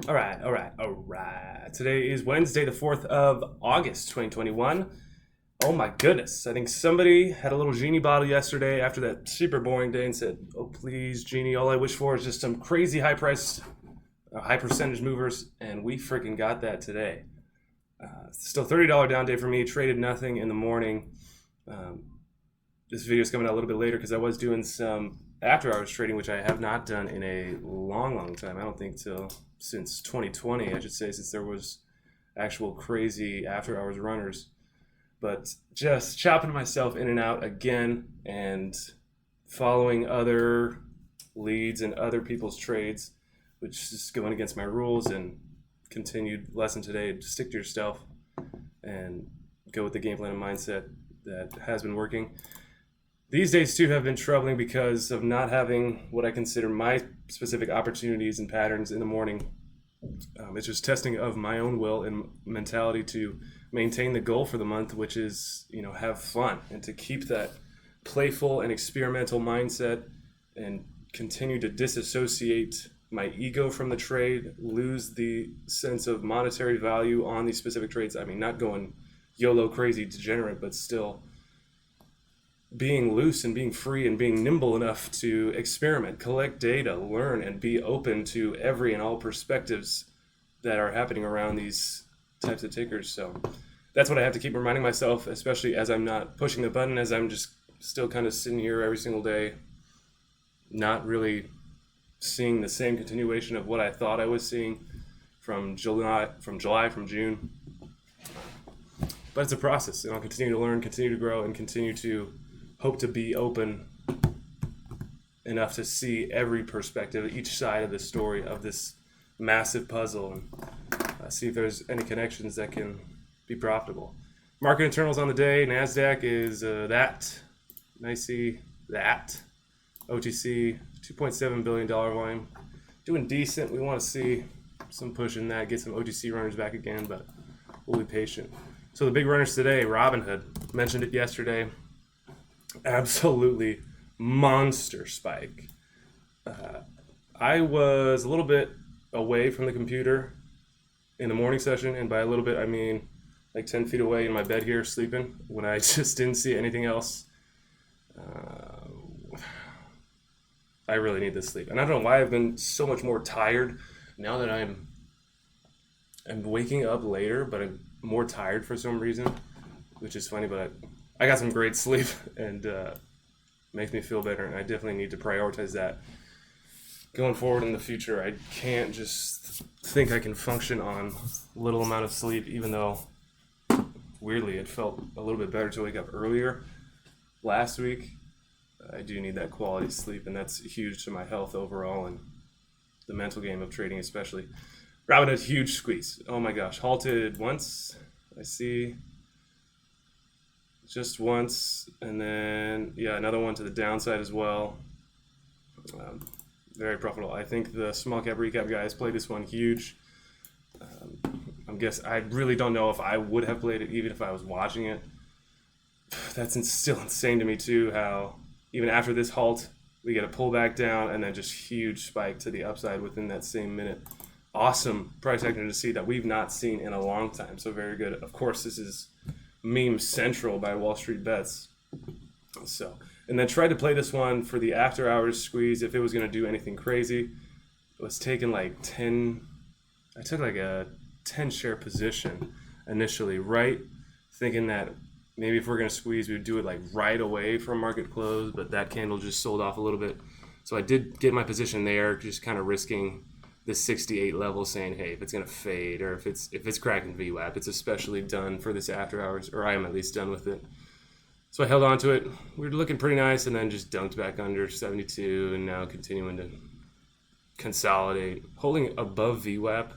All right. Today is Wednesday, the 4th of August, 2021. Oh my goodness. I think somebody had a little genie bottle yesterday after that super boring day and said, oh, please, genie, all I wish for is just some crazy high price, high percentage movers. And we freaking got that today. Still $30 down day for me. Traded nothing in the morning. This video is coming out a little bit later because I was doing some after hours trading, which I have not done in a long time. I don't think since 2020, I should say, since there was actual crazy after hours runners. But just chopping myself in and out again and following other leads and other people's trades, which is going against my rules. And continued lesson today, to stick to yourself and go with the game plan and mindset that has been working. These days, too, have been troubling because of not having what I consider my specific opportunities and patterns in the morning. It's just testing of my own will and mentality to maintain the goal for the month, which is, have fun and to keep that playful and experimental mindset and continue to disassociate my ego from the trade, lose the sense of monetary value on these specific trades. I mean, not going YOLO crazy degenerate, but still being loose and being free and being nimble enough to experiment, collect data, learn, and be open to every and all perspectives that are happening around these types of tickers. So that's what I have to keep reminding myself, especially as I'm not pushing the button, as I'm just still kind of sitting here every single day, not really seeing the same continuation of what I thought I was seeing from June. But it's a process, and I'll continue to learn, continue to grow, and continue to hope to be open enough to see every perspective, each side of the story of this massive puzzle, and see if there's any connections that can be profitable. Market internals on the day. NASDAQ is that. NYSE, that. OTC, $2.7 billion volume. Doing decent. We want to see some push in that, get some OTC runners back again, but we'll be patient. So the big runners today, Robinhood. Mentioned it yesterday. Absolutely monster spike. I was a little bit away from the computer in the morning session, and by a little bit I mean like 10 feet away in my bed here sleeping, when I just didn't see anything else. I really need this sleep, and I don't know why I've been so much more tired now that I'm waking up later, but I'm more tired for some reason, which is funny, but I got some great sleep, and makes me feel better, and I definitely need to prioritize that going forward in the future. I can't just think I can function on little amount of sleep, even though weirdly it felt a little bit better to wake up earlier last week. I do need that quality sleep, and that's huge to my health overall and the mental game of trading especially. Robinhood, huge squeeze. Oh my gosh, halted once, I see. Just once, and then another one to the downside as well. Very profitable. I think the small cap recap guys played this one huge. I really don't know if I would have played it even if I was watching it. That's still insane to me too, how even after this halt we get a pullback down and then just huge spike to the upside within that same minute. Awesome price action to see that we've not seen in a long time, so very good. Of course, this is meme central by Wall Street Bets. So, and then tried to play this one for the after hours squeeze if it was going to do anything crazy. It was taking I took like a 10 share position initially, right? Thinking that maybe if we're going to squeeze, we would do it like right away from market close, but that candle just sold off a little bit. So I did get my position there, just kind of risking the 68 level, saying, hey, if it's going to fade or if it's cracking VWAP, it's especially done for this after hours, or I am at least done with it. So I held on to it. We were looking pretty nice, and then just dunked back under 72, and now continuing to consolidate, holding above VWAP.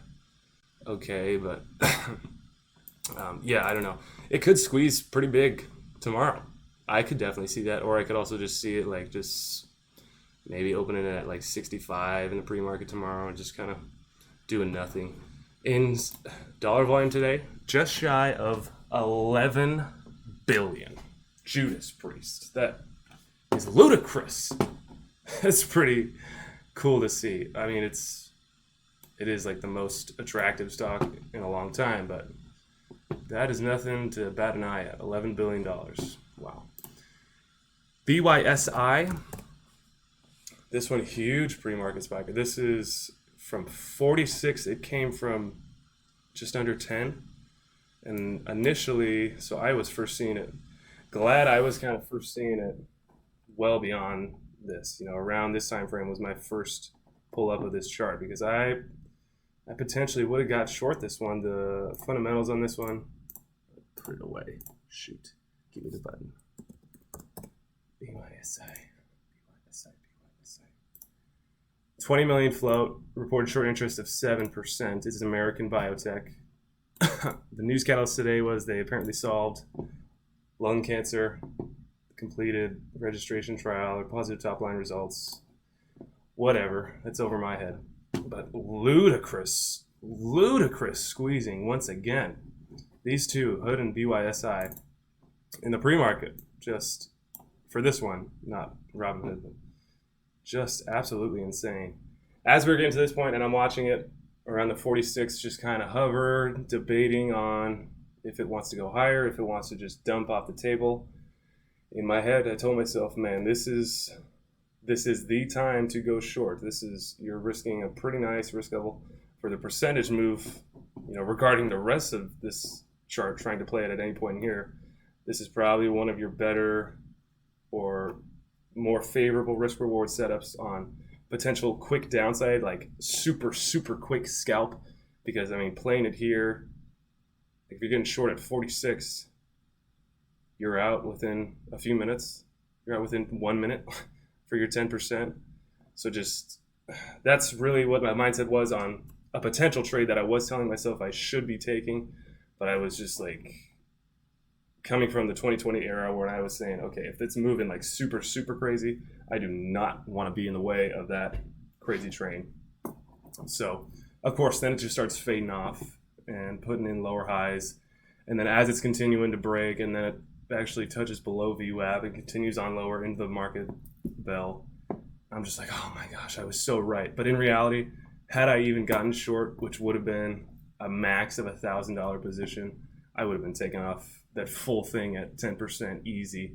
Okay, but I don't know. It could squeeze pretty big tomorrow. I could definitely see that, or I could also just see it like just maybe opening it at like 65 in the pre-market tomorrow and just kind of doing nothing. In dollar volume today, just shy of 11 billion. Judas Priest. That is ludicrous. It's pretty cool to see. I mean, it's it is like the most attractive stock in a long time, but that is nothing to bat an eye at. $11 billion. Wow. BYSI. This one, huge pre-market spike. This is from 46. It came from just under 10. And initially, so I was first seeing it. Glad I was kind of first seeing it well beyond this. Around this time frame was my first pull up of this chart, because I potentially would have got short this one. The fundamentals on this one, put it away. Shoot, give me the button. BYSI. 20 million float, reported short interest of 7%. It's an American biotech. The news catalyst today was they apparently solved lung cancer, completed registration trial, or positive top line results. Whatever, that's over my head. But ludicrous squeezing once again. These two, Hood and BYSI, in the pre-market, just for this one, not Robinhood, but just absolutely insane. As we're getting to this point, and I'm watching it around the 46, just kind of hover, debating on if it wants to go higher, if it wants to just dump off the table. In my head, I told myself, man, this is the time to go short. You're risking a pretty nice risk level for the percentage move. Regarding the rest of this chart, trying to play it at any point in here, this is probably one of your better or more favorable risk reward setups on potential quick downside, like super quick scalp. Because playing it here, if you're getting short at 46, you're out within a few minutes. You're out within 1 minute for your 10%. So that's really what my mindset was on a potential trade that I was telling myself I should be taking. But I was just like, coming from the 2020 era where I was saying, okay, if it's moving like super crazy, I do not want to be in the way of that crazy train. So, of course, then it just starts fading off and putting in lower highs. And then as it's continuing to break, and then it actually touches below VWAP and continues on lower into the market bell, I'm just like, oh my gosh, I was so right. But in reality, had I even gotten short, which would have been a max of $1,000 position, I would have been taking off that full thing at 10% easy,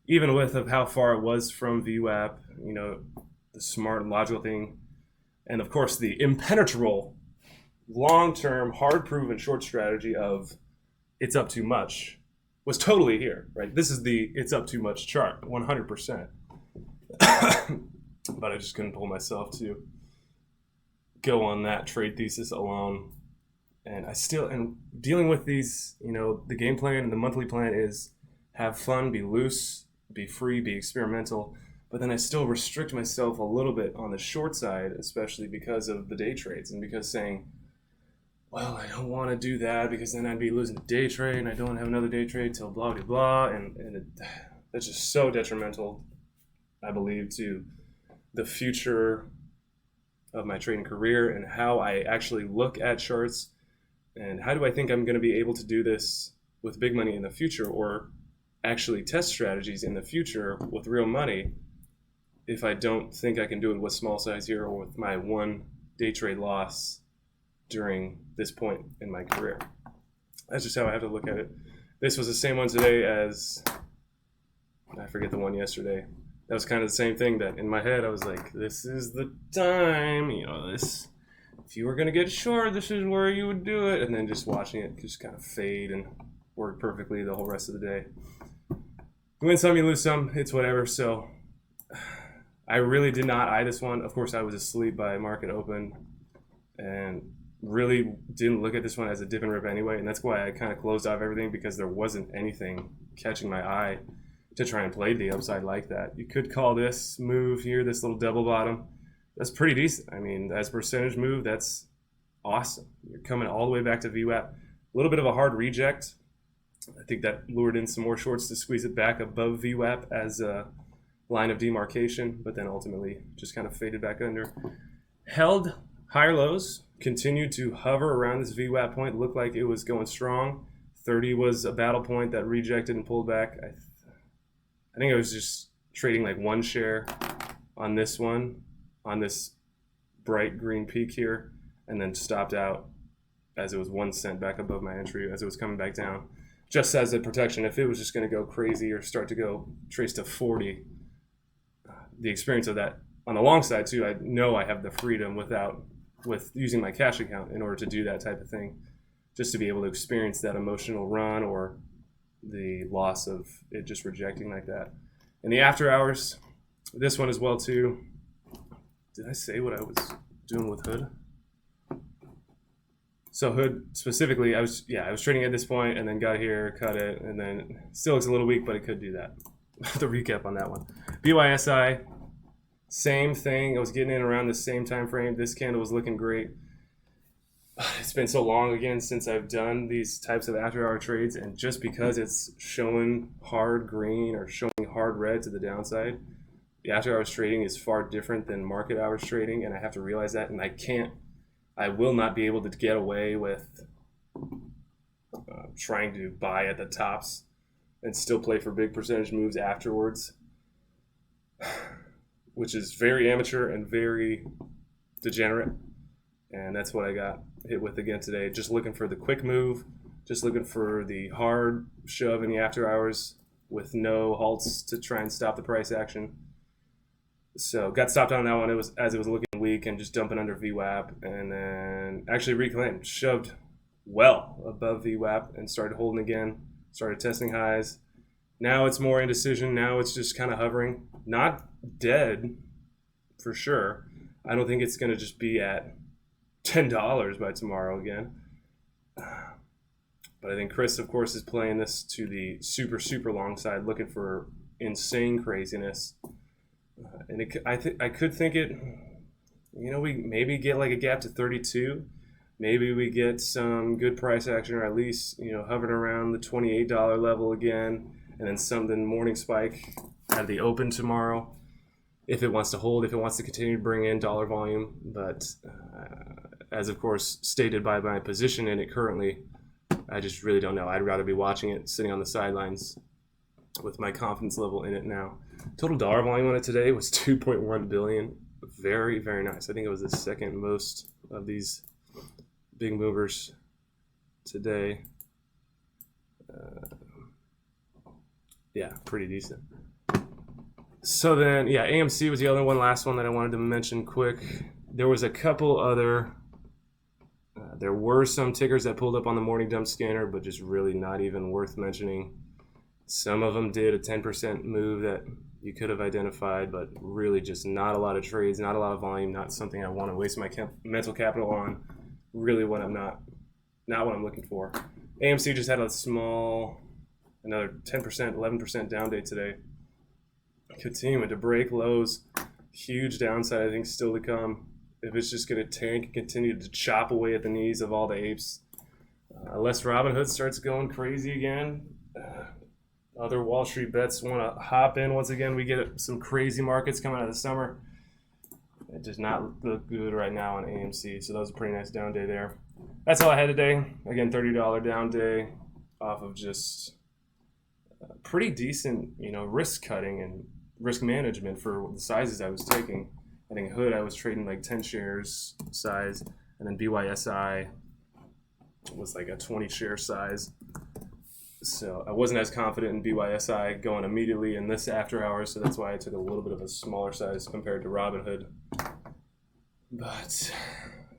even with of how far it was from VWAP, the smart and logical thing. And of course, the impenetrable, long-term, hard-proven short strategy of it's up too much was totally here, right? This is the it's up too much chart, 100%. But I just couldn't pull myself to go on that trade thesis alone. And dealing with these, the game plan and the monthly plan is have fun, be loose, be free, be experimental. But then I still restrict myself a little bit on the short side, especially because of the day trades, and because saying, well, I don't want to do that because then I'd be losing the day trade and I don't have another day trade till blah, blah, blah. That's just so detrimental, I believe, to the future of my trading career and how I actually look at charts. And how do I think I'm going to be able to do this with big money in the future, or actually test strategies in the future with real money, if I don't think I can do it with small size here or with my one day trade loss during this point in my career? That's just how I have to look at it. This was the same one today as, I forget the one yesterday. That was kind of the same thing, that in my head I was like, this is the time, if you were going to get short, this is where you would do it. And then just watching it just kind of fade and work perfectly the whole rest of the day. You win some, you lose some, it's whatever. So I really did not eye this one. Of course, I was asleep by market open and really didn't look at this one as a dip and rip anyway. And that's why I kind of closed off everything, because there wasn't anything catching my eye to try and play the upside like that. You could call this move here, this little double bottom, that's pretty decent. As percentage move, that's awesome. You're coming all the way back to VWAP. A little bit of a hard reject. I think that lured in some more shorts to squeeze it back above VWAP as a line of demarcation, but then ultimately just kind of faded back under. Held higher lows, continued to hover around this VWAP point. Looked like it was going strong. 30 was a battle point that rejected and pulled back. I think I was just trading like one share on this one, on this bright green peak here, and then stopped out as it was 1 cent back above my entry as it was coming back down, just as a protection. If it was just going to go crazy or start to go trace to 40, the experience of that on the long side too, I know I have the freedom with using my cash account in order to do that type of thing, just to be able to experience that emotional run or the loss of it just rejecting like that. In the after hours, this one as well too. Did I say what I was doing with Hood? So Hood specifically, I was trading at this point and then got here, cut it, and then still looks a little weak, but it could do that. The recap on that one. BYSI, same thing. I was getting in around the same time frame. This candle was looking great. It's been so long again since I've done these types of after-hour trades, and just because it's showing hard green or showing hard red to the downside, the after-hours trading is far different than market hours trading, and I have to realize that, and I will not be able to get away with trying to buy at the tops and still play for big percentage moves afterwards, which is very amateur and very degenerate. And that's what I got hit with again today. Just looking for the quick move, just looking for the hard shove in the after hours with no halts to try and stop the price action. So got stopped on that one. It was as it was looking weak and just dumping under VWAP, and then actually reclaimed, shoved well above VWAP and started holding again, started testing highs. Now it's more indecision. Now it's just kind of hovering. Not dead for sure. I don't think it's going to just be at $10 by tomorrow again. But I think Chris, of course, is playing this to the super, super long side, looking for insane craziness. And I could think it, we maybe get like a gap to 32. Maybe we get some good price action, or at least, hovering around the $28 level again, and then something morning spike out of the open tomorrow. If it wants to hold, if it wants to continue to bring in dollar volume. But as of course stated by my position in it currently, I just really don't know. I'd rather be watching it, sitting on the sidelines with my confidence level in it now. Total dollar volume on it today was 2.1 billion. Very, very nice. I think it was the second most of these big movers today. Yeah, pretty decent. So then, AMC was the other one, last one that I wanted to mention quick. There was a couple other, there were some tickers that pulled up on the morning dump scanner, but just really not even worth mentioning. Some of them did a 10% move that you could have identified, but really just not a lot of trades, not a lot of volume, not something I want to waste my mental capital on. Really what I'm not what I'm looking for. AMC just had a small, another 10%, 11% down day today. Continuing to break lows, huge downside I think still to come. If it's just going to tank and continue to chop away at the knees of all the apes, unless Robinhood starts going crazy again, other Wall Street bets want to hop in once again. We get some crazy markets coming out of the summer. It does not look good right now on AMC, so that was a pretty nice down day there. That's all I had today. Again, $30 down day off of just pretty decent, risk cutting and risk management for the sizes I was taking. I think Hood, I was trading like 10 shares size, and then BYSI was like a 20 share size. So I wasn't as confident in BYSI going immediately in this after hours, so that's why I took a little bit of a smaller size compared to Robinhood. But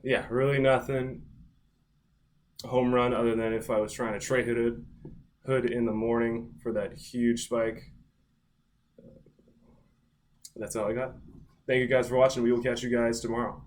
yeah, really nothing home run other than if I was trying to trade Hood in the morning for that huge spike. That's all I got. Thank you guys for watching. We will catch you guys tomorrow.